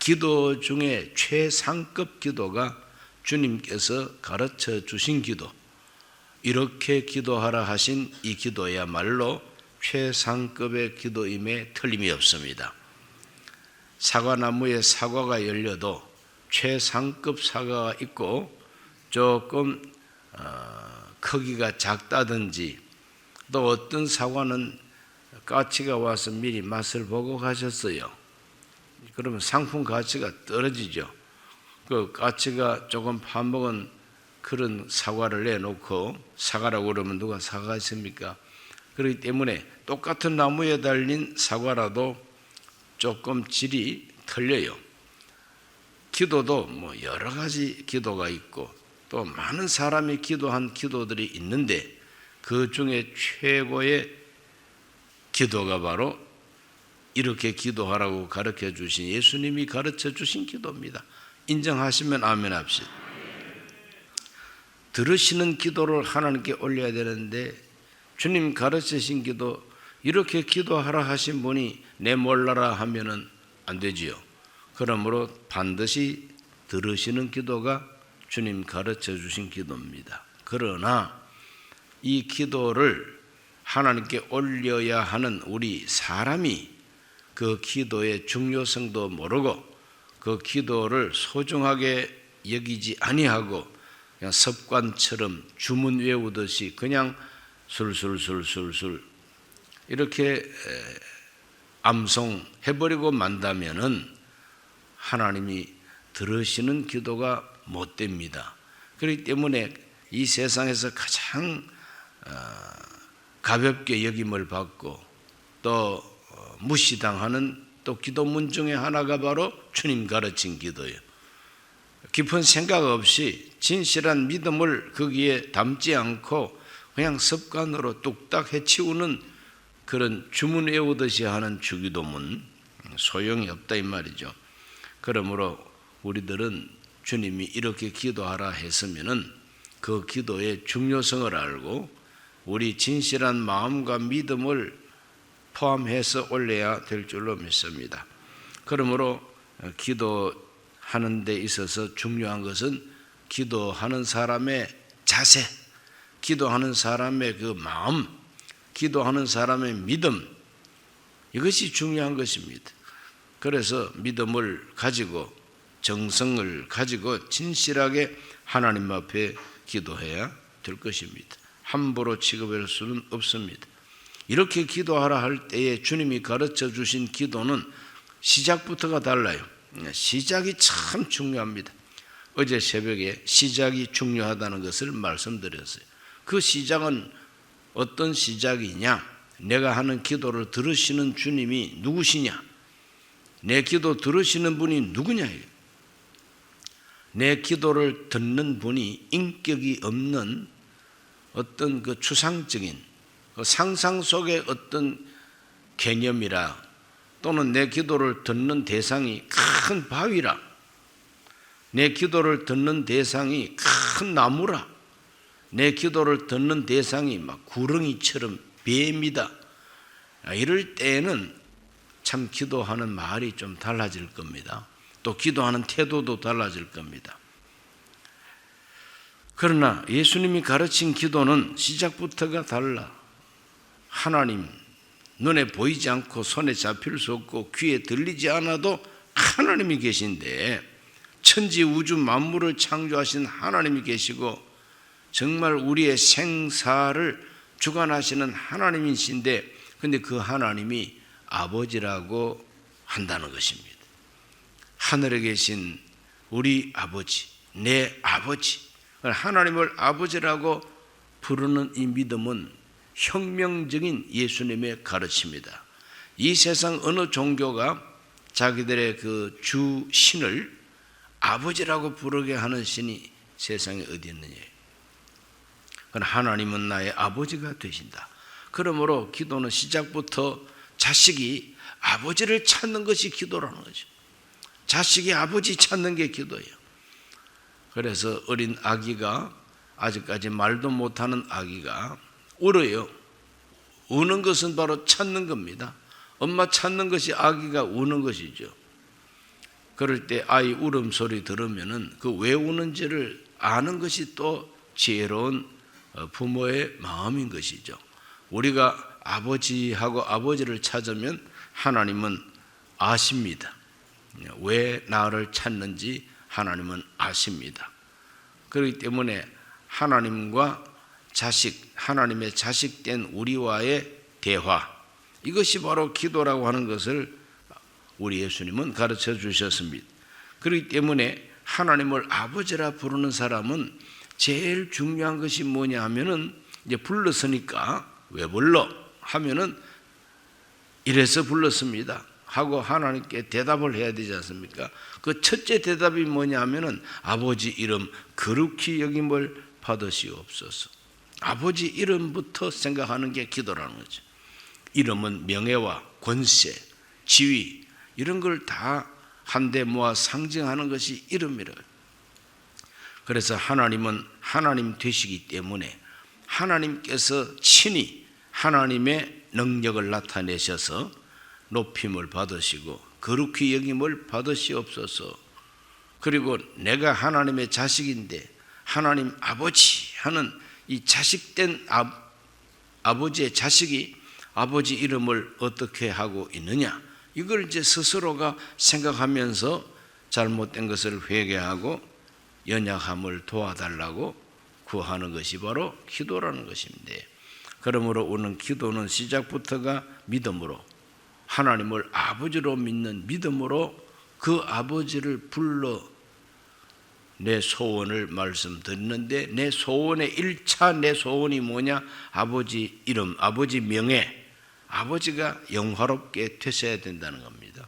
기도 중에 최상급 기도가 주님께서 가르쳐 주신 기도, 이렇게 기도하라 하신 이 기도야말로 최상급의 기도임에 틀림이 없습니다. 사과나무에 사과가 열려도 최상급 사과가 있고 조금 크기가 작다든지, 또 어떤 사과는 까치가 와서 미리 맛을 보고 가셨어요. 그러면 상품 가치가 떨어지죠. 그 까치가 조금 파먹은 그런 사과를 내놓고 사과라고 그러면 누가 사가십니까? 그렇기 때문에 똑같은 나무에 달린 사과라도 조금 질이 틀려요. 기도도 뭐 여러 가지 기도가 있고 또 많은 사람이 기도한 기도들이 있는데 그 중에 최고의 기도가 바로 이렇게 기도하라고 가르쳐 주신 예수님이 가르쳐 주신 기도입니다. 인정하시면 아멘 합시다. 들으시는 기도를 하나님께 올려야 되는데 주님 가르치신 기도, 이렇게 기도하라 하신 분이 내 몰라라 하면은 안 되지요. 그러므로 반드시 들으시는 기도가 주님 가르쳐 주신 기도입니다. 그러나 이 기도를 하나님께 올려야 하는 우리 사람이 그 기도의 중요성도 모르고 그 기도를 소중하게 여기지 아니하고 그냥 습관처럼 주문 외우듯이 그냥 술술술술술 이렇게 암송해버리고 만다면은 하나님이 들으시는 기도가 못 됩니다. 그렇기 때문에 이 세상에서 가장 가볍게 여김을 받고 또 무시당하는 또 기도문 중에 하나가 바로 주님 가르친 기도예요. 깊은 생각 없이 진실한 믿음을 거기에 담지 않고 그냥 습관으로 뚝딱 해치우는 그런 주문 외우듯이 하는 주기도문, 소용이 없다 이 말이죠. 그러므로 우리들은 주님이 이렇게 기도하라 했으면은 그 기도의 중요성을 알고 우리 진실한 마음과 믿음을 포함해서 올려야 될 줄로 믿습니다. 그러므로 기도하는 데 있어서 중요한 것은 기도하는 사람의 자세, 기도하는 사람의 그 마음, 기도하는 사람의 믿음, 이것이 중요한 것입니다. 그래서 믿음을 가지고 정성을 가지고 진실하게 하나님 앞에 기도해야 될 것입니다. 함부로 취급할 수는 없습니다. 이렇게 기도하라 할 때에 주님이 가르쳐 주신 기도는 시작부터가 달라요. 시작이 참 중요합니다. 어제 새벽에 시작이 중요하다는 것을 말씀드렸어요. 그 시작은 어떤 시작이냐? 내가 하는 기도를 들으시는 주님이 누구시냐? 내 기도 들으시는 분이 누구냐? 내 기도를 듣는 분이 인격이 없는 어떤 그 추상적인 그 상상 속의 어떤 개념이라, 또는 내 기도를 듣는 대상이 큰 바위라, 내 기도를 듣는 대상이 큰 나무라, 내 기도를 듣는 대상이 막 구렁이처럼 뱀이다. 이럴 때에는 참 기도하는 말이 좀 달라질 겁니다. 또 기도하는 태도도 달라질 겁니다. 그러나 예수님이 가르친 기도는 시작부터가 달라. 하나님, 눈에 보이지 않고 손에 잡힐 수 없고 귀에 들리지 않아도 하나님이 계신데, 천지 우주 만물을 창조하신 하나님이 계시고 정말 우리의 생사를 주관하시는 하나님이신데, 근데 그 하나님이 아버지라고 한다는 것입니다. 하늘에 계신 우리 아버지, 내 아버지, 하나님을 아버지라고 부르는 이 믿음은 혁명적인 예수님의 가르침이다. 이 세상 어느 종교가 자기들의 그 주 신을 아버지라고 부르게 하는 신이 세상에 어디 있느냐. 하나님은 나의 아버지가 되신다. 그러므로 기도는 시작부터 자식이 아버지를 찾는 것이 기도라는 거죠. 자식이 아버지 찾는 게 기도예요. 그래서 어린 아기가, 아직까지 말도 못하는 아기가 울어요. 우는 것은 바로 찾는 겁니다. 엄마 찾는 것이 아기가 우는 것이죠. 그럴 때 아이 울음소리 들으면은 그 왜 우는지를 아는 것이 또 지혜로운 부모의 마음인 것이죠. 우리가 아버지하고 아버지를 찾으면 하나님은 아십니다. 왜 나를 찾는지 하나님은 아십니다. 그렇기 때문에 하나님과 자식, 하나님의 자식된 우리와의 대화, 이것이 바로 기도라고 하는 것을 우리 예수님은 가르쳐 주셨습니다. 그렇기 때문에 하나님을 아버지라 부르는 사람은 제일 중요한 것이 뭐냐 하면은, 이제 불렀으니까 왜 불러 하면은 이래서 불렀습니다 하고 하나님께 대답을 해야 되지 않습니까? 그 첫째 대답이 뭐냐 하면은 아버지 이름 거룩히 여김을 받으시옵소서. 아버지 이름부터 생각하는 게 기도라는 거죠. 이름은 명예와 권세, 지위, 이런 걸 다 한데 모아 상징하는 것이 이름이라. 그래서 하나님은 하나님 되시기 때문에 하나님께서 친히 하나님의 능력을 나타내셔서 높임을 받으시고 거룩히 여김을 받으시옵소서. 그리고 내가 하나님의 자식인데 하나님 아버지 하는 이 자식된 아버지의 자식이 아버지 이름을 어떻게 하고 있느냐, 이걸 이제 스스로가 생각하면서 잘못된 것을 회개하고 연약함을 도와달라고 구하는 것이 바로 기도라는 것입니다. 그러므로 오늘 기도는 시작부터가 믿음으로, 하나님을 아버지로 믿는 믿음으로 그 아버지를 불러 내 소원을 말씀드리는데, 내 소원의 1차 내 소원이 뭐냐? 아버지 이름, 아버지 명예, 아버지가 영화롭게 되셔야 된다는 겁니다.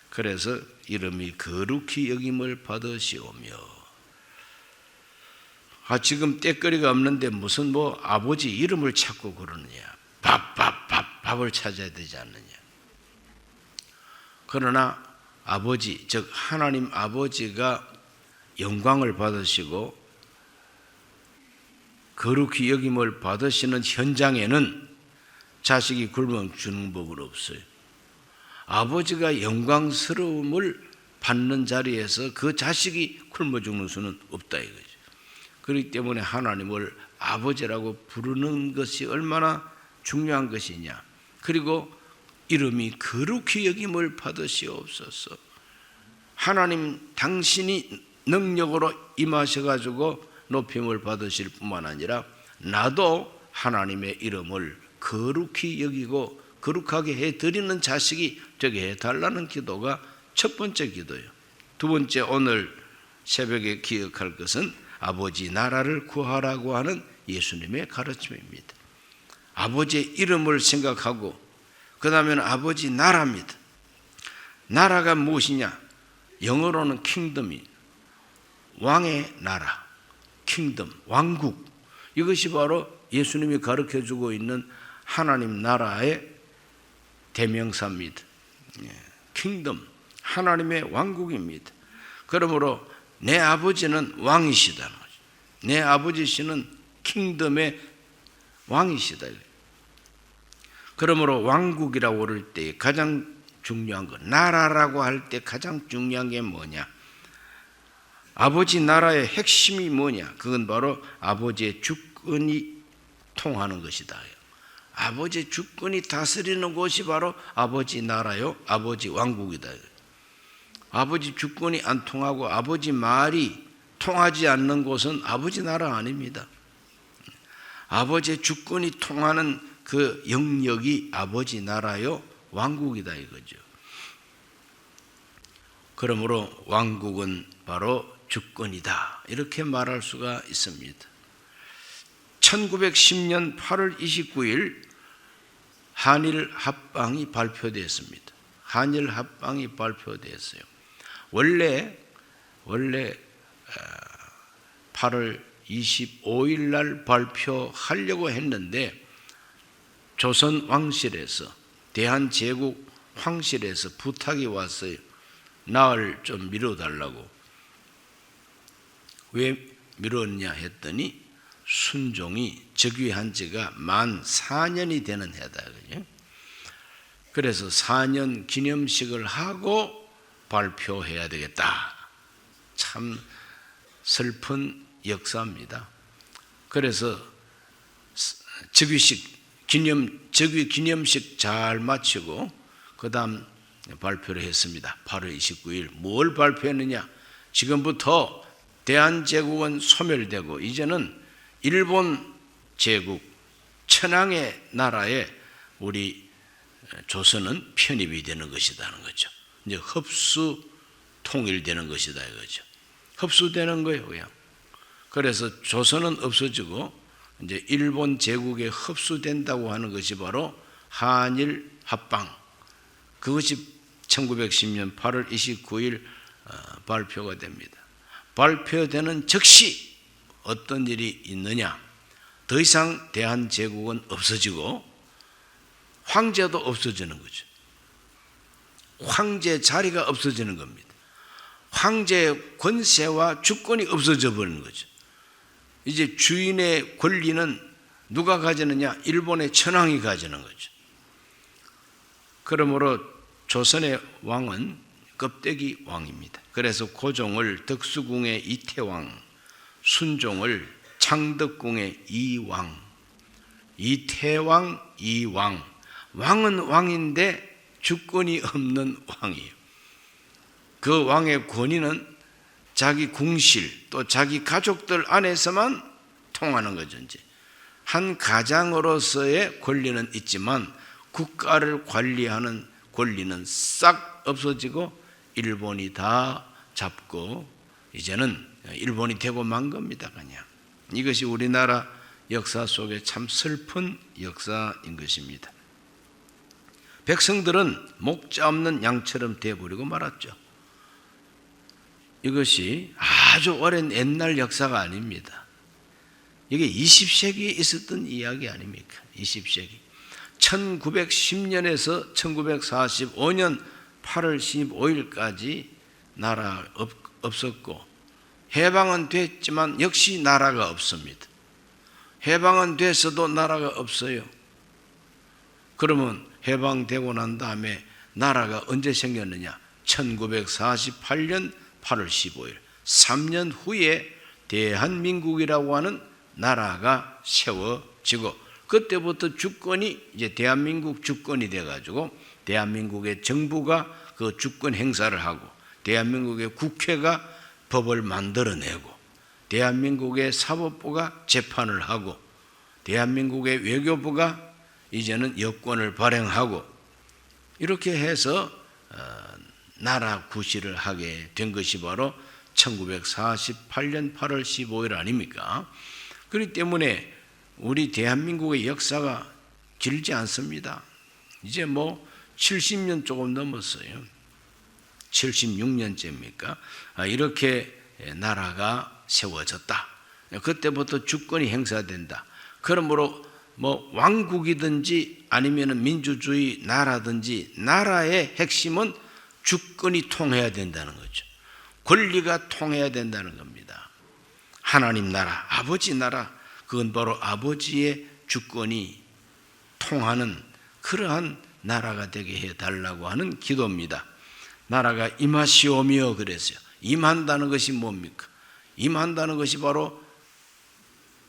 그래서 이름이 거룩히 여김을 받으시오며, 지금 때거리가 없는데 무슨 뭐 아버지 이름을 찾고 그러느냐? 밥을 찾아야 되지 않느냐? 그러나 아버지, 즉 하나님 아버지가 영광을 받으시고 거룩히 여김을 받으시는 현장에는 자식이 굶어 주는 법은 없어요. 아버지가 영광스러움을 받는 자리에서 그 자식이 굶어 죽는 수는 없다 이거죠. 그렇기 때문에 하나님을 아버지라고 부르는 것이 얼마나 중요한 것이냐. 그리고 이름이 거룩히 여김을 받으시옵소서. 하나님 당신이 능력으로 임하셔가지고 높임을 받으실 뿐만 아니라 나도 하나님의 이름을 거룩히 여기고 거룩하게 해드리는 자식이 되게 해달라는 기도가 첫 번째 기도예요. 두 번째, 오늘 새벽에 기억할 것은 아버지 나라를 구하라고 하는 예수님의 가르침입니다. 아버지의 이름을 생각하고 그 다음에는 아버지 나라입니다. 나라가 무엇이냐? 영어로는 킹덤이, 왕의 나라, 킹덤, 왕국, 이것이 바로 예수님이 가르쳐주고 있는 하나님 나라의 대명사입니다. 킹덤, 하나님의 왕국입니다. 그러므로 내 아버지는 왕이시다는 거죠. 내 아버지시는 킹덤의 왕이시다. 그러므로 왕국이라고 그럴 때 가장 중요한 것, 나라라고 할 때 가장 중요한 게 뭐냐? 아버지 나라의 핵심이 뭐냐? 그건 바로 아버지의 주권이 통하는 것이다. 아버지의 주권이 다스리는 곳이 바로 아버지 나라요, 아버지 왕국이다. 아버지 주권이 안 통하고 아버지 말이 통하지 않는 곳은 아버지 나라 아닙니다. 아버지의 주권이 통하는 그 영역이 아버지 나라요, 왕국이다 이거죠. 그러므로 왕국은 바로 주권이다, 이렇게 말할 수가 있습니다. 1910년 8월 29일 한일 합방이 발표됐습니다. 한일 합방이 발표됐어요. 원래 8월 25일 날 발표하려고 했는데 조선 왕실에서, 대한제국 황실에서 부탁이 왔어요. 나흘 좀 미뤄달라고. 왜 미뤘냐 했더니 순종이 즉위한 지가 만 4년이 되는 해다. 그래서 4년 기념식을 하고 발표해야 되겠다. 참 슬픈 역사입니다. 그래서 즉위 기념식 잘 마치고 그 다음 발표를 했습니다. 8월 29일 뭘 발표했느냐? 지금부터 대한제국은 소멸되고 이제는 일본 제국 천황의 나라에 우리 조선은 편입이 되는 것이라는 거죠. 이제 흡수 통일되는 것이다 이거죠. 흡수되는 거예요, 그냥. 그래서 조선은 없어지고 이제 일본 제국에 흡수된다고 하는 것이 바로 한일 합방. 그것이 1910년 8월 29일 발표가 됩니다. 발표되는 즉시 어떤 일이 있느냐? 더 이상 대한제국은 없어지고 황제도 없어지는 거죠. 황제 자리가 없어지는 겁니다. 황제의 권세와 주권이 없어져 버리는 거죠. 이제 주인의 권리는 누가 가지느냐? 일본의 천황이 가지는 거죠. 그러므로 조선의 왕은 껍데기 왕입니다. 그래서 고종을 덕수궁의 이태왕, 순종을 창덕궁의 이왕, 이태왕, 이왕. 왕은 왕인데 주권이 없는 왕이에요. 그 왕의 권위는 자기 궁실 또 자기 가족들 안에서만 통하는 거죠. 이제 한 가장으로서의 권리는 있지만 국가를 관리하는 권리는 싹 없어지고 일본이 다 잡고 이제는 일본이 되고 만 겁니다. 그냥 이것이 우리나라 역사 속에 참 슬픈 역사인 것입니다. 백성들은 목자 없는 양처럼 되어버리고 말았죠. 이것이 아주 오랜 옛날 역사가 아닙니다. 이게 20세기에 있었던 이야기 아닙니까? 20세기 1910년에서 1945년 8월 15일까지 나라 없었고 해방은 됐지만 역시 나라가 없습니다. 해방은 됐어도 나라가 없어요. 그러면 해방되고 난 다음에 나라가 언제 생겼느냐? 1948년 8월 15일 3년 후에 대한민국이라고 하는 나라가 세워지고 그때부터 주권이 이제 대한민국 주권이 돼가지고 대한민국의 정부가 그 주권 행사를 하고 대한민국의 국회가 법을 만들어내고 대한민국의 사법부가 재판을 하고 대한민국의 외교부가 이제는 여권을 발행하고 이렇게 해서 나라 구실을 하게 된 것이 바로 1948년 8월 15일 아닙니까? 그렇기 때문에 우리 대한민국의 역사가 길지 않습니다. 이제 뭐 70년 조금 넘었어요. 76년째입니까? 이렇게 나라가 세워졌다. 그때부터 주권이 행사된다. 그러므로 뭐 왕국이든지 아니면 민주주의 나라든지 나라의 핵심은 주권이 통해야 된다는 거죠. 권리가 통해야 된다는 겁니다. 하나님 나라, 아버지 나라, 그건 바로 아버지의 주권이 통하는 그러한 나라가 되게 해달라고 하는 기도입니다. 나라가 임하시오며 그랬어요. 임한다는 것이 뭡니까? 임한다는 것이 바로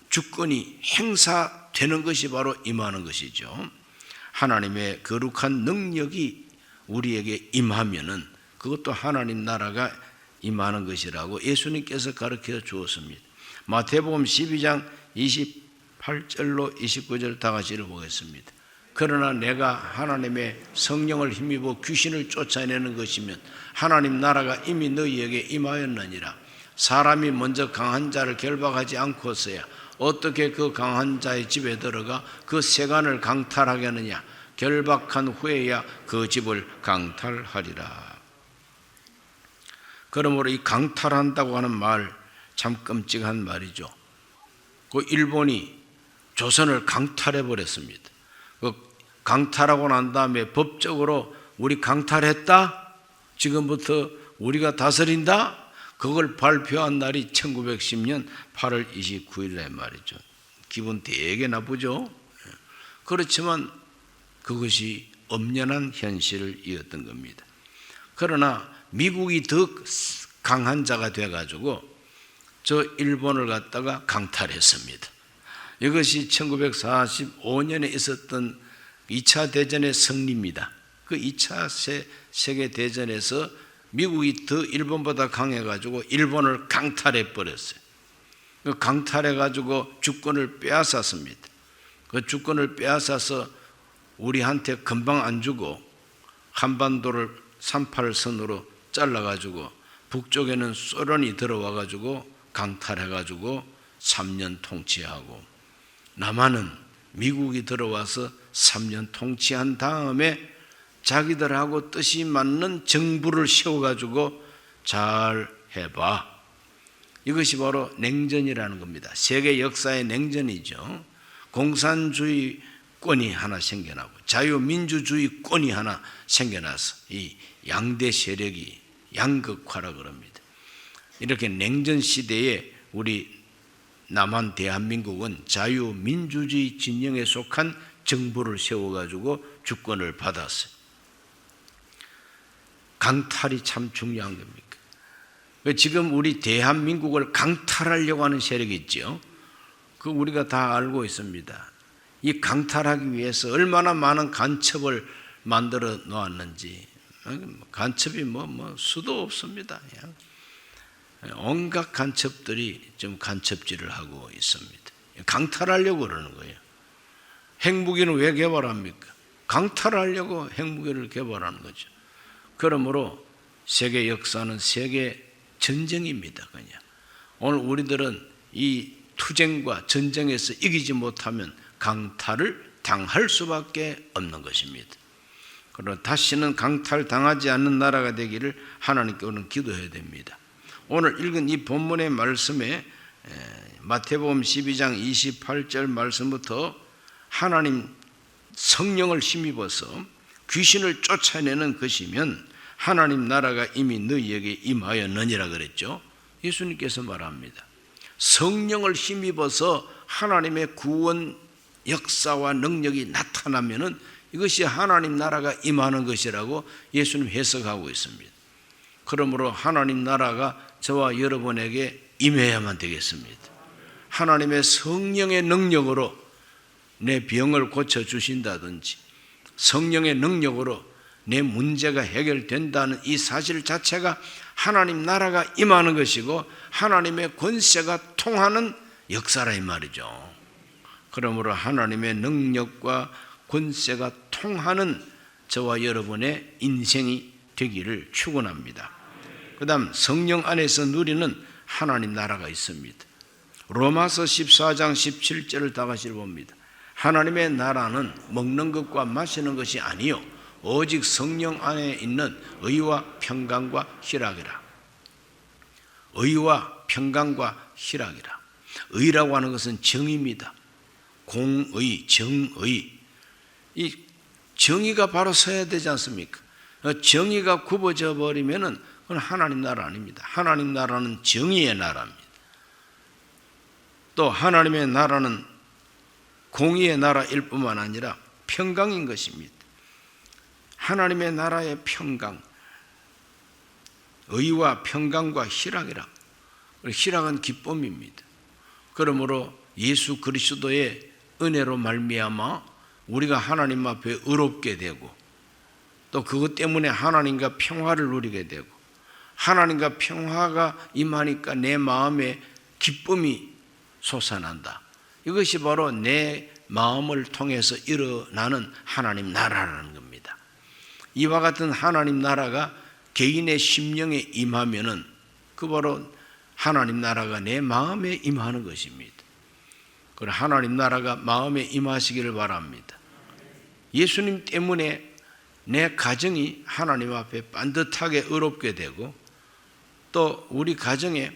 주권이 행사되는 것이 바로 임하는 것이죠. 하나님의 거룩한 능력이 우리에게 임하면은 그것도 하나님 나라가 임하는 것이라고 예수님께서 가르쳐 주었습니다. 마태복음 12장 28절로 29절 다 같이 읽어보겠습니다. 그러나 내가 하나님의 성령을 힘입어 귀신을 쫓아내는 것이면 하나님 나라가 이미 너희에게 임하였느니라. 사람이 먼저 강한 자를 결박하지 않고서야 어떻게 그 강한 자의 집에 들어가 그 세간을 강탈하겠느냐. 결박한 후에야 그 집을 강탈하리라. 그러므로 이 강탈한다고 하는 말 참 끔찍한 말이죠. 그 일본이 조선을 강탈해 버렸습니다. 그 강탈하고 난 다음에 법적으로 우리 강탈했다? 지금부터 우리가 다스린다? 그걸 발표한 날이 1910년 8월 29일에 말이죠. 기분 되게 나쁘죠? 그렇지만 그것이 엄연한 현실을 이었던 겁니다. 그러나 미국이 더 강한 자가 돼가지고 저 일본을 갖다가 강탈했습니다. 이것이 1945년에 있었던 2차 대전의 승리입니다. 그 2차 세계대전에서 미국이 더 일본보다 강해가지고 일본을 강탈해 버렸어요. 그 강탈해가지고 주권을 빼앗았습니다. 그 주권을 빼앗아서 우리한테 금방 안 주고 한반도를 38선으로 잘라가지고 북쪽에는 소련이 들어와가지고 강탈해가지고 3년 통치하고 남한은 미국이 들어와서 3년 통치한 다음에 자기들하고 뜻이 맞는 정부를 세워가지고 잘 해봐. 이것이 바로 냉전이라는 겁니다. 세계 역사의 냉전이죠. 공산주의권이 하나 생겨나고 자유민주주의권이 하나 생겨나서 이 양대 세력이 양극화라 그럽니다. 이렇게 냉전 시대에 우리 남한 대한민국은 자유민주주의 진영에 속한 정부를 세워가지고 주권을 받았어요. 강탈이 참 중요한 겁니까? 지금 우리 대한민국을 강탈하려고 하는 세력이 있죠. 그 우리가 다 알고 있습니다. 이 강탈하기 위해서 얼마나 많은 간첩을 만들어 놓았는지. 간첩이 수도 없습니다. 온갖 간첩들이 좀 간첩질을 하고 있습니다. 강탈하려고 그러는 거예요. 핵무기는 왜 개발합니까? 강탈하려고 핵무기를 개발하는 거죠. 그러므로 세계 역사는 세계 전쟁입니다. 그냥 오늘 우리들은 이 투쟁과 전쟁에서 이기지 못하면 강탈을 당할 수밖에 없는 것입니다. 그러나 다시는 강탈당하지 않는 나라가 되기를 하나님께 오늘 기도해야 됩니다. 오늘 읽은 이 본문의 말씀에 마태복음 12장 28절 말씀부터 하나님 성령을 힘입어서 귀신을 쫓아내는 것이면 하나님 나라가 이미 너희에게 임하였느니라 그랬죠. 예수님께서 말합니다. 성령을 힘입어서 하나님의 구원 역사와 능력이 나타나면은 이것이 하나님 나라가 임하는 것이라고 예수님 해석하고 있습니다. 그러므로 하나님 나라가 저와 여러분에게 임해야만 되겠습니다. 하나님의 성령의 능력으로 내 병을 고쳐주신다든지 성령의 능력으로 내 문제가 해결된다는 이 사실 자체가 하나님 나라가 임하는 것이고 하나님의 권세가 통하는 역사라 이 말이죠. 그러므로 하나님의 능력과 권세가 통하는 저와 여러분의 인생이 되기를 축원합니다. 그 다음 성령 안에서 누리는 하나님 나라가 있습니다. 로마서 14장 17절을 다 같이 봅니다. 하나님의 나라는 먹는 것과 마시는 것이 아니요 오직 성령 안에 있는 의와 평강과 희락이라. 의와 평강과 희락이라. 의라고 하는 것은 정의입니다. 공의, 정의. 이 정의가 바로 서야 되지 않습니까? 정의가 굽어져 버리면은 그건 하나님 나라 아닙니다. 하나님 나라는 정의의 나라입니다. 또 하나님의 나라는 공의의 나라일 뿐만 아니라 평강인 것입니다. 하나님의 나라의 평강, 의와 평강과 희락이라. 희락은 기쁨입니다. 그러므로 예수 그리스도의 은혜로 말미암아 우리가 하나님 앞에 의롭게 되고 또 그것 때문에 하나님과 평화를 누리게 되고 하나님과 평화가 임하니까 내 마음에 기쁨이 솟아난다. 이것이 바로 내 마음을 통해서 일어나는 하나님 나라라는 겁니다. 이와 같은 하나님 나라가 개인의 심령에 임하면은 그 바로 하나님 나라가 내 마음에 임하는 것입니다. 그래 하나님 나라가 마음에 임하시기를 바랍니다. 예수님 때문에 내 가정이 하나님 앞에 반듯하게 의롭게 되고 또 우리 가정에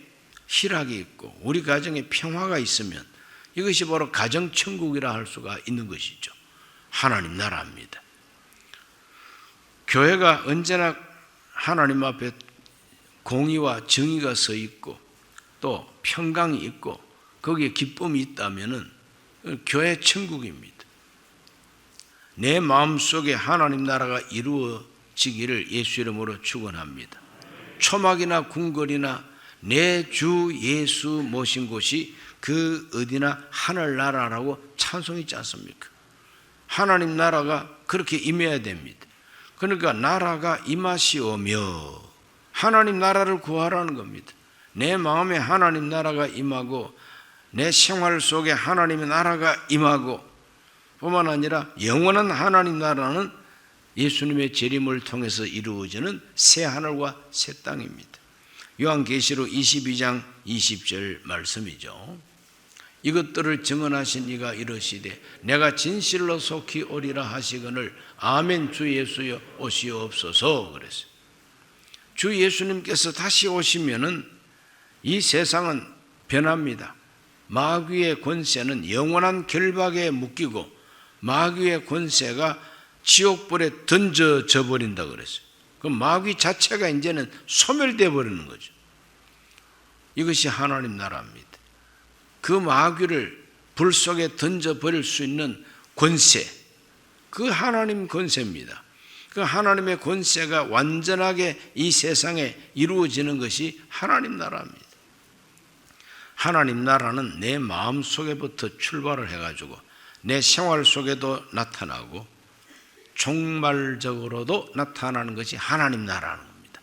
희락이 있고 우리 가정에 평화가 있으면 이것이 바로 가정천국이라 할 수가 있는 것이죠. 하나님 나라입니다. 교회가 언제나 하나님 앞에 공의와 정의가 서 있고 또 평강이 있고 거기에 기쁨이 있다면은 교회 천국입니다. 내 마음속에 하나님 나라가 이루어지는 이루어지기를 예수 이름으로 축원합니다. 초막이나 궁궐이나 내 주 예수 모신 곳이 그 어디나 하늘나라라고 찬송이 있지 않습니까? 하나님 나라가 그렇게 임해야 됩니다. 그러니까 나라가 임하시오며 하나님 나라를 구하라는 겁니다. 내 마음에 하나님 나라가 임하고 내 생활 속에 하나님의 나라가 임하고 뿐만 아니라 영원한 하나님 나라는 예수님의 재림을 통해서 이루어지는 새 하늘과 새 땅입니다. 요한계시록 22장 20절 말씀이죠. 이것들을 증언하신 이가 이르시되 내가 진실로 속히 오리라 하시거늘 아멘 주 예수여 오시옵소서 그랬어요. 주 예수님께서 다시 오시면은 이 세상은 변합니다. 마귀의 권세는 영원한 결박에 묶이고 마귀의 권세가 지옥불에 던져져 버린다 그랬어요. 그 마귀 자체가 이제는 소멸되어 버리는 거죠. 이것이 하나님 나라입니다. 그 마귀를 불 속에 던져버릴 수 있는 권세, 그 하나님 권세입니다. 그 하나님의 권세가 완전하게 이 세상에 이루어지는 것이 하나님 나라입니다. 하나님 나라는 내 마음 속에부터 출발을 해가지고 내 생활 속에도 나타나고 종말적으로도 나타나는 것이 하나님 나라는 겁니다.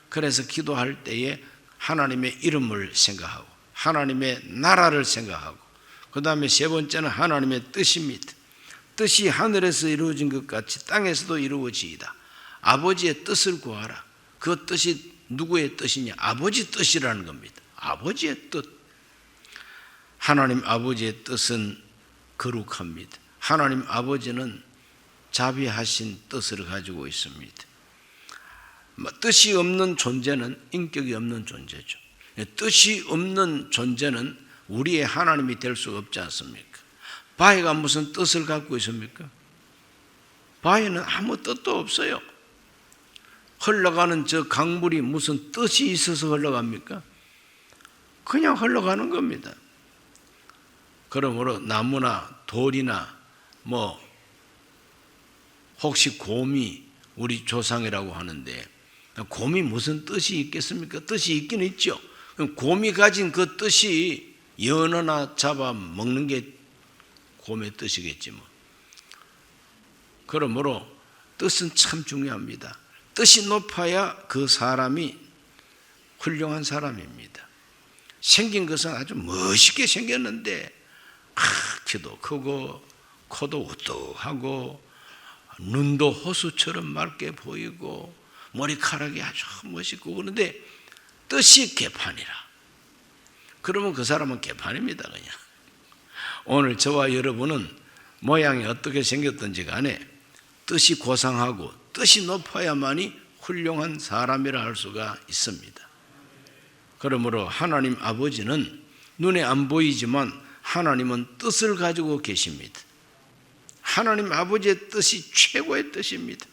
그래서 기도할 때에 하나님의 이름을 생각하고 하나님의 나라를 생각하고 그 다음에 세 번째는 하나님의 뜻입니다. 뜻이 하늘에서 이루어진 것 같이 땅에서도 이루어지이다. 아버지의 뜻을 구하라. 그 뜻이 누구의 뜻이냐? 아버지 뜻이라는 겁니다. 아버지의 뜻. 하나님 아버지의 뜻은 거룩합니다. 하나님 아버지는 자비하신 뜻을 가지고 있습니다. 뜻이 없는 존재는 인격이 없는 존재죠. 뜻이 없는 존재는 우리의 하나님이 될 수가 없지 않습니까? 바위가 무슨 뜻을 갖고 있습니까? 바위는 아무 뜻도 없어요. 흘러가는 저 강물이 무슨 뜻이 있어서 흘러갑니까? 그냥 흘러가는 겁니다. 그러므로 나무나 돌이나 혹시 곰이 우리 조상이라고 하는데 곰이 무슨 뜻이 있겠습니까? 뜻이 있긴 있죠. 곰이 가진 그 뜻이 연어나 잡아 먹는 게 곰의 뜻이겠지 뭐. 그러므로 뜻은 참 중요합니다. 뜻이 높아야 그 사람이 훌륭한 사람입니다. 생긴 것은 아주 멋있게 생겼는데 키도 크고 코도 우뚝하고 눈도 호수처럼 맑게 보이고 머리카락이 아주 멋있고 그런데 뜻이 개판이라. 그러면 그 사람은 개판입니다 그냥. 오늘 저와 여러분은 모양이 어떻게 생겼든지 간에 뜻이 고상하고 뜻이 높아야만이 훌륭한 사람이라 할 수가 있습니다. 그러므로 하나님 아버지는 눈에 안 보이지만 하나님은 뜻을 가지고 계십니다. 하나님 아버지의 뜻이 최고의 뜻입니다.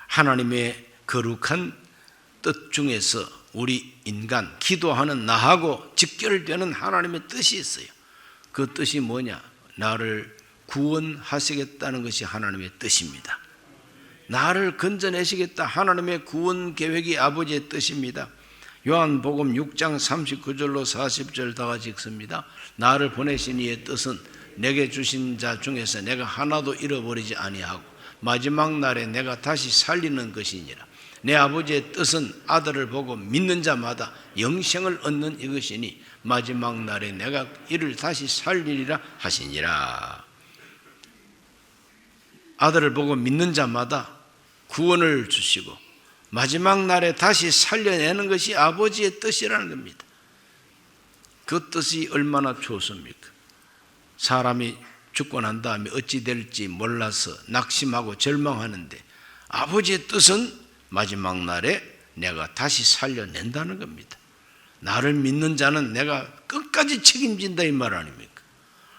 하나님의 거룩한 뜻 중에서 우리 인간, 기도하는 나하고 직결되는 하나님의 뜻이 있어요. 그 뜻이 뭐냐? 나를 구원하시겠다는 것이 하나님의 뜻입니다. 나를 건져내시겠다. 하나님의 구원 계획이 아버지의 뜻입니다. 요한복음 6장 39절로 40절 다 같이 읽습니다. 나를 보내신 이의 뜻은 내게 주신 자 중에서 내가 하나도 잃어버리지 아니하고 마지막 날에 내가 다시 살리는 것이니라. 내 아버지의 뜻은 아들을 보고 믿는 자마다 영생을 얻는 이것이니 마지막 날에 내가 이를 다시 살리리라 하시니라. 아들을 보고 믿는 자마다 구원을 주시고 마지막 날에 다시 살려내는 것이 아버지의 뜻이라는 겁니다. 그 뜻이 얼마나 좋습니까? 사람이 죽고 난 다음에 어찌 될지 몰라서 낙심하고 절망하는데 아버지의 뜻은 마지막 날에 내가 다시 살려낸다는 겁니다. 나를 믿는 자는 내가 끝까지 책임진다 이 말 아닙니까?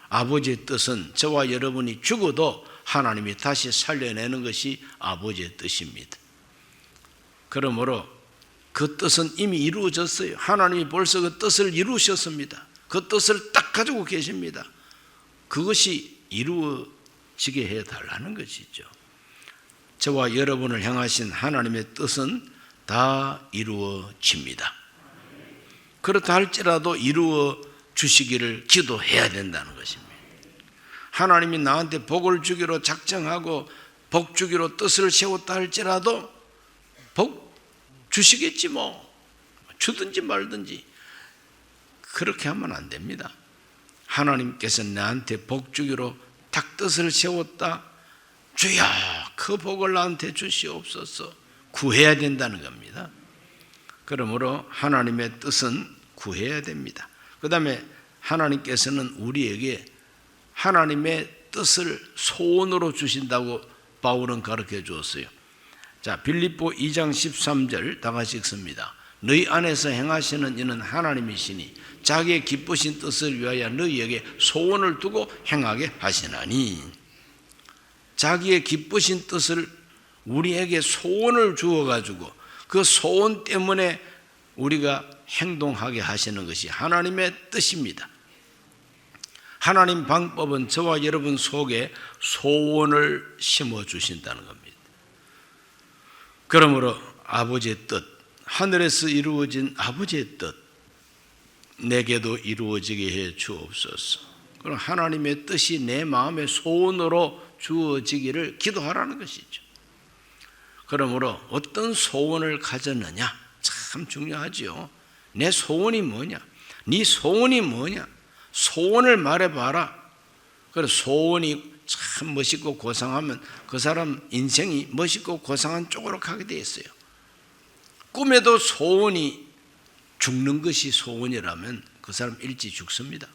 아버지의 뜻은 저와 여러분이 죽어도 하나님이 다시 살려내는 것이 아버지의 뜻입니다. 그러므로 그 뜻은 이미 이루어졌어요. 하나님이 벌써 그 뜻을 이루셨습니다. 그 뜻을 딱 가지고 계십니다. 그것이 이루어지게 해달라는 것이죠. 저와 여러분을 향하신 하나님의 뜻은 다 이루어집니다. 그렇다 할지라도 이루어 주시기를 기도해야 된다는 것입니다. 하나님이 나한테 복을 주기로 작정하고 복 주기로 뜻을 세웠다 할지라도 복 주시겠지 뭐, 주든지 말든지 그렇게 하면 안 됩니다. 하나님께서 나한테 복 주기로 딱 뜻을 세웠다, 주야 그 복을 나한테 주시옵소서, 구해야 된다는 겁니다. 그러므로 하나님의 뜻은 구해야 됩니다. 그 다음에 하나님께서는 우리에게 하나님의 뜻을 소원으로 주신다고 바울은 가르쳐 주었어요. 자, 빌립보 2장 13절 다 같이 읽습니다. 너희 안에서 행하시는 이는 하나님이시니 자기의 기쁘신 뜻을 위하여 너희에게 소원을 두고 행하게 하시나니. 자기의 기쁘신 뜻을 우리에게 소원을 주어가지고 그 소원 때문에 우리가 행동하게 하시는 것이 하나님의 뜻입니다. 하나님 방법은 저와 여러분 속에 소원을 심어주신다는 겁니다. 그러므로 아버지의 뜻, 하늘에서 이루어진 아버지의 뜻, 내게도 이루어지게 해 주옵소서. 그럼 하나님의 뜻이 내 마음의 소원으로 주어지기를 기도하라는 것이죠. 그러므로 어떤 소원을 가졌느냐 참 중요하지요. 내 소원이 뭐냐, 네 소원이 뭐냐, 소원을 말해봐라. 그래서 소원이 참 멋있고 고상하면 그 사람 인생이 멋있고 고상한 쪽으로 가게 돼 있어요. 꿈에도 소원이 죽는 것이 소원이라면 그 사람 일찍 죽습니다.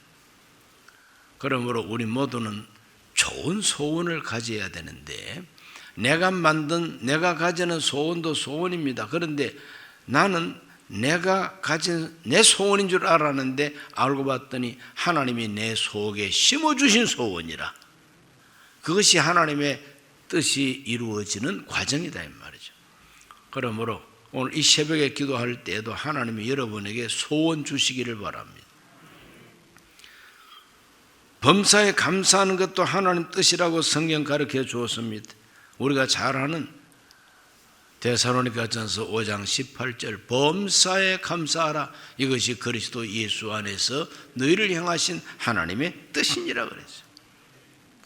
그러므로 우리 모두는 좋은 소원을 가져야 되는데, 내가 만든, 내가 가지는 소원도 소원입니다. 그런데 나는 내가 가진 내 소원인 줄 알았는데 알고 봤더니 하나님이 내 속에 심어주신 소원이라. 그것이 하나님의 뜻이 이루어지는 과정이다 이 말이죠. 그러므로 오늘 이 새벽에 기도할 때에도 하나님이 여러분에게 소원 주시기를 바랍니다. 범사에 감사하는 것도 하나님 뜻이라고 성경 가르쳐 주었습니다. 우리가 잘 아는 데살로니가전서 5장 18절 범사에 감사하라, 이것이 그리스도 예수 안에서 너희를 향하신 하나님의 뜻이니라 그랬어요.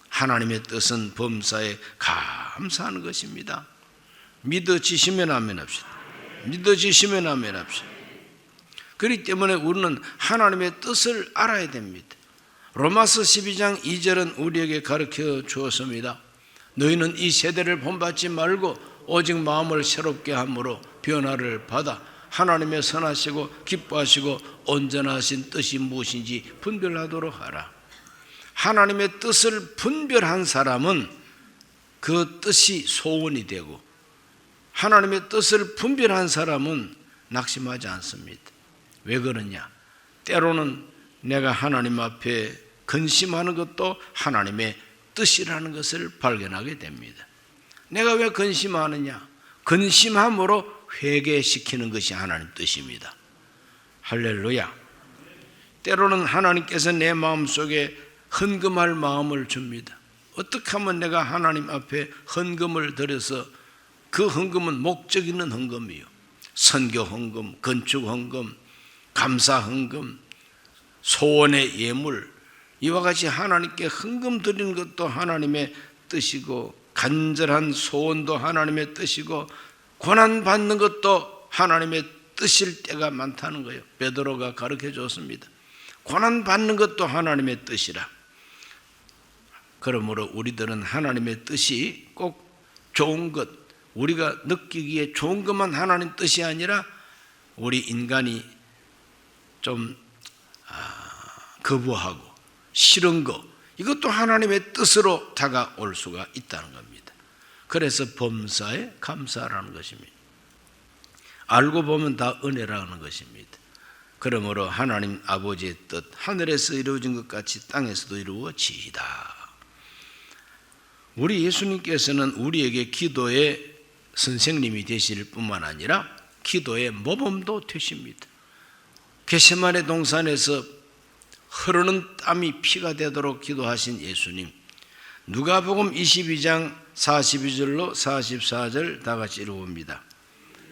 하나님의 뜻은 범사에 감사하는 것입니다. 믿어지시면 아멘 합시다. 믿어지시면 아멘 합시다. 그렇기 때문에 우리는 하나님의 뜻을 알아야 됩니다. 로마서 12장 2절은 우리에게 가르쳐 주었습니다. 너희는 이 세대를 본받지 말고 오직 마음을 새롭게 함으로 변화를 받아 하나님의 선하시고 기뻐하시고 온전하신 뜻이 무엇인지 분별하도록 하라. 하나님의 뜻을 분별한 사람은 그 뜻이 소원이 되고, 하나님의 뜻을 분별한 사람은 낙심하지 않습니다. 왜 그러냐? 때로는 내가 하나님 앞에 근심하는 것도 하나님의 뜻이라는 것을 발견하게 됩니다. 내가 왜 근심하느냐? 근심함으로 회개시키는 것이 하나님 뜻입니다. 할렐루야. 때로는 하나님께서 내 마음속에 헌금할 마음을 줍니다. 어떻게 하면 내가 하나님 앞에 헌금을 드려서, 그 헌금은 목적 있는 헌금이요, 선교 헌금, 건축 헌금, 감사 헌금, 소원의 예물, 이와 같이 하나님께 헌금 드리는 것도 하나님의 뜻이고, 간절한 소원도 하나님의 뜻이고, 고난 받는 것도 하나님의 뜻일 때가 많다는 거예요. 베드로가 가르쳐 줬습니다. 고난 받는 것도 하나님의 뜻이라. 그러므로 우리들은 하나님의 뜻이 꼭 좋은 것, 우리가 느끼기에 좋은 것만 하나님 뜻이 아니라 우리 인간이 좀 거부하고 싫은 것, 이것도 하나님의 뜻으로 다가올 수가 있다는 겁니다. 그래서 범사에 감사하라는 것입니다. 알고 보면 다 은혜라는 것입니다. 그러므로 하나님 아버지의 뜻, 하늘에서 이루어진 것 같이 땅에서도 이루어지이다. 우리 예수님께서는 우리에게 기도의 선생님이 되실 뿐만 아니라 기도의 모범도 되십니다. 겟세마네 동산에서 흐르는 땀이 피가 되도록 기도하신 예수님, 누가복음 22장 42절로 44절 다 같이 읽어봅니다.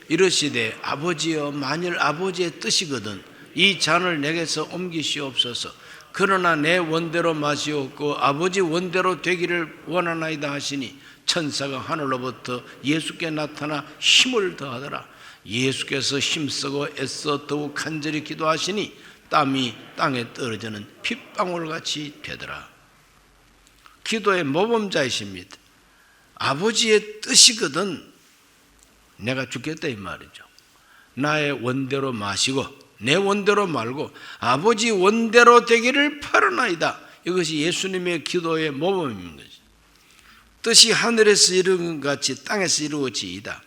이르시되 아버지여 만일 아버지의 뜻이거든 이 잔을 내게서 옮기시옵소서. 그러나 내 원대로 마시옵고 아버지 원대로 되기를 원하나이다 하시니 천사가 하늘로부터 예수께 나타나 힘을 더하더라. 예수께서 힘쓰고 애써 더욱 간절히 기도하시니 땀이 땅에 떨어지는 핏방울같이 되더라. 기도의 모범자이십니다. 아버지의 뜻이거든 내가 죽겠다 이 말이죠. 나의 원대로 마시고 내 원대로 말고 아버지 원대로 되기를 바라나이다. 이것이 예수님의 기도의 모범인 것이죠. 뜻이 하늘에서 이루어진 것 같이 땅에서 이루어지이다.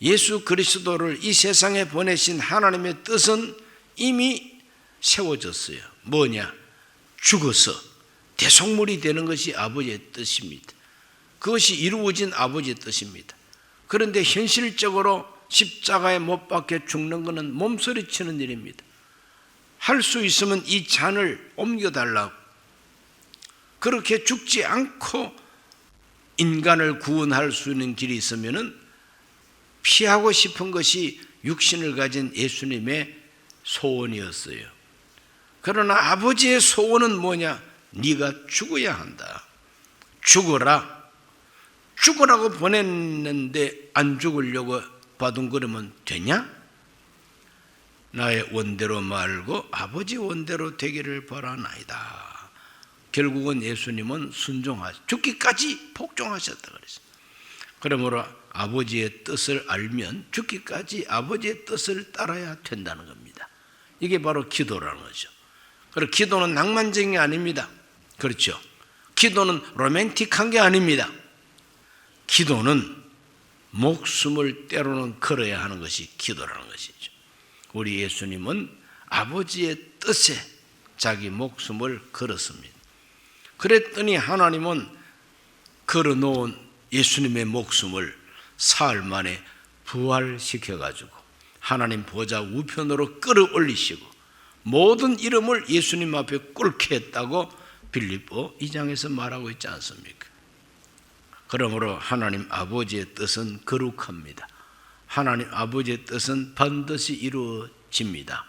예수 그리스도를 이 세상에 보내신 하나님의 뜻은 이미 세워졌어요. 뭐냐? 죽어서 대속물이 되는 것이 아버지의 뜻입니다. 그것이 이루어진 아버지의 뜻입니다. 그런데 현실적으로 십자가에 못 박혀 죽는 것은 몸서리치는 일입니다. 할 수 있으면 이 잔을 옮겨달라고. 그렇게 죽지 않고 인간을 구원할 수 있는 길이 있으면 피하고 싶은 것이 육신을 가진 예수님의 소원이었어요. 그러나 아버지의 소원은 뭐냐? 네가 죽어야 한다. 죽어라. 죽으라고 보냈는데 안 죽으려고 바둥거리면 되냐? 나의 원대로 말고 아버지 원대로 되기를 바라나이다. 결국은 예수님은 순종하셨, 죽기까지 복종하셨다 그랬어요. 그러므로 아버지의 뜻을 알면 죽기까지 아버지의 뜻을 따라야 된다는 겁니다. 이게 바로 기도라는 거죠. 그리고 기도는 낭만적인 게 아닙니다. 그렇죠? 기도는 로맨틱한 게 아닙니다. 기도는 목숨을 때로는 걸어야 하는 것이 기도라는 것이죠. 우리 예수님은 아버지의 뜻에 자기 목숨을 걸었습니다. 그랬더니 하나님은 걸어놓은 예수님의 목숨을 사흘 만에 부활시켜가지고 하나님 보좌 우편으로 끌어올리시고 모든 이름을 예수님 앞에 꿇게 했다고 빌립보 2장에서 말하고 있지 않습니까? 그러므로 하나님 아버지의 뜻은 거룩합니다. 하나님 아버지의 뜻은 반드시 이루어집니다.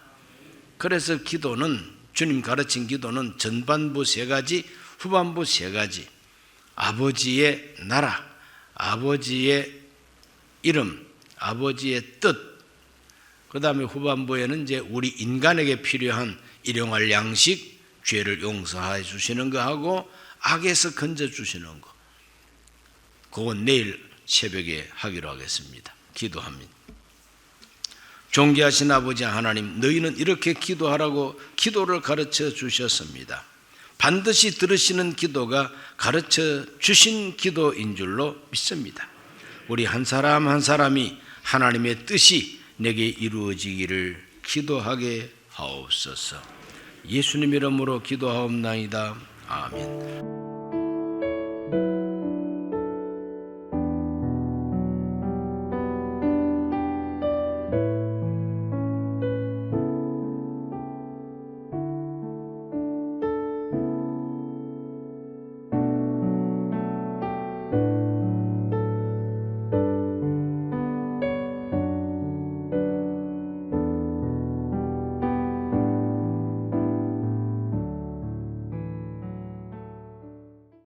그래서 기도는, 주님 가르친 기도는 전반부 3가지, 후반부 3가지. 아버지의 나라, 아버지의 이름, 아버지의 뜻. 그 다음에 후반부에는 이제 우리 인간에게 필요한 일용할 양식, 죄를 용서해 주시는 거 하고 악에서 건져 주시는 거. 그건 내일 새벽에 하기로 하겠습니다. 기도합니다. 존귀하신 아버지 하나님, 너희는 이렇게 기도하라고 기도를 가르쳐 주셨습니다. 반드시 들으시는 기도가 가르쳐 주신 기도인 줄로 믿습니다. 우리 한 사람 한 사람이 하나님의 뜻이 내게 이루어지기를 기도하게 하옵소서. 예수님 이름으로 기도하옵나이다. 아멘.